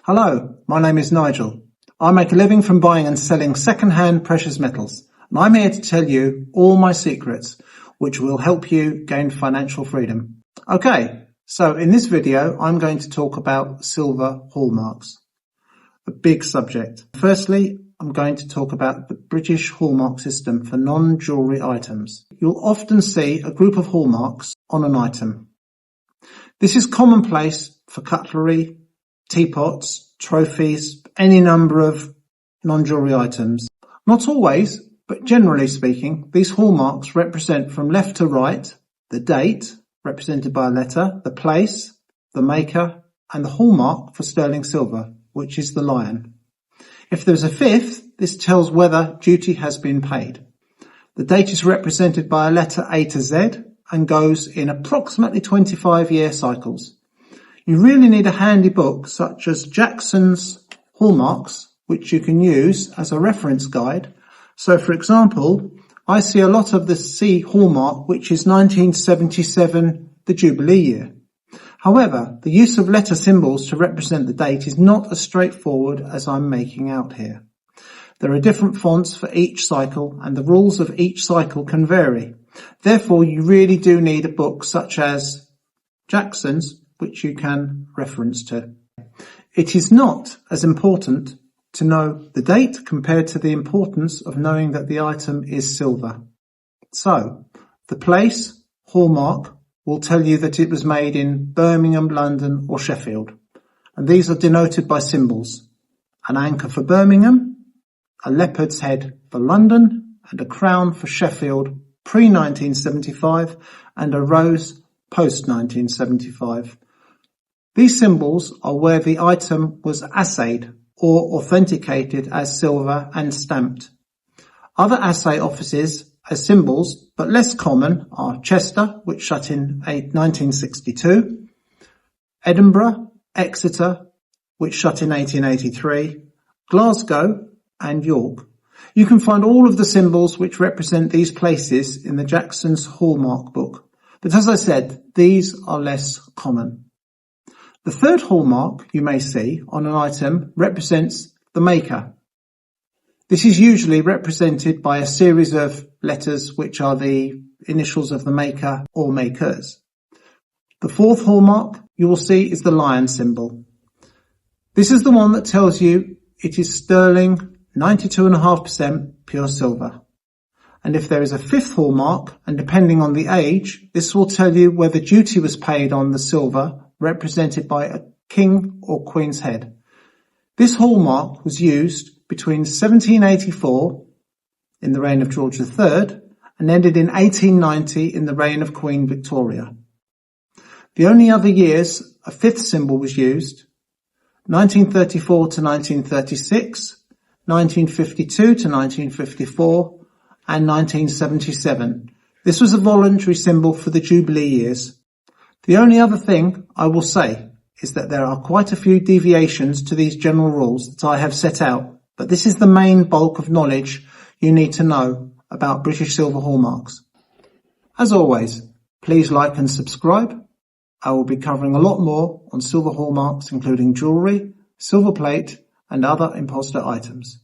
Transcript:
Hello, my name is Nigel. I make a living from buying and selling second-hand precious metals, and I'm here to tell you all my secrets, which will help you gain financial freedom. Okay, so in this video, I'm going to talk about silver hallmarks, a big subject. Firstly, I'm going to talk about the British hallmark system for non-jewellery items. You'll often see a group of hallmarks on an item. This is commonplace for cutlery, teapots, trophies, any number of non-jewellery items. Not always, but generally speaking, these hallmarks represent from left to right the date, represented by a letter, the place, the maker, and the hallmark for sterling silver, which is the lion. If there's a fifth, this tells whether duty has been paid. The date is represented by a letter A to Z and goes in approximately 25-year cycles. You really need a handy book such as Jackson's Hallmarks, which you can use as a reference guide. So, for example, I see a lot of the C hallmark, which is 1977, the Jubilee year. However, the use of letter symbols to represent the date is not as straightforward as I'm making out here. There are different fonts for each cycle, and the rules of each cycle can vary. Therefore, you really do need a book such as Jackson's, which you can reference to. It is not as important to know the date compared to the importance of knowing that the item is silver. So, the place, hallmark, will tell you that it was made in Birmingham, London or Sheffield. And these are denoted by symbols. An anchor for Birmingham, a leopard's head for London, and a crown for Sheffield pre-1975, and a rose post-1975. These symbols are where the item was assayed or authenticated as silver and stamped. Other assay offices as symbols, but less common, are Chester, which shut in 1962, Edinburgh, Exeter, which shut in 1883, Glasgow and York. You can find all of the symbols which represent these places in the Jackson's Hallmark book. But as I said, these are less common. The third hallmark you may see on an item represents the maker. This is usually represented by a series of letters which are the initials of the maker or makers. The fourth hallmark you will see is the lion symbol. This is the one that tells you it is sterling 92.5% pure silver. And if there is a fifth hallmark, and depending on the age, this will tell you whether duty was paid on the silver represented by a king or queen's head. This hallmark was used between 1784 in the reign of George III and ended in 1890 in the reign of Queen Victoria. The only other years a fifth symbol was used: 1934 to 1936, 1952 to 1954, and 1977. This was a voluntary symbol for the Jubilee years. The only other thing I will say is that there are quite a few deviations to these general rules that I have set out, but this is the main bulk of knowledge you need to know about British silver hallmarks. As always, please like and subscribe. I will be covering a lot more on silver hallmarks, including jewellery, silver plate, and other imposter items.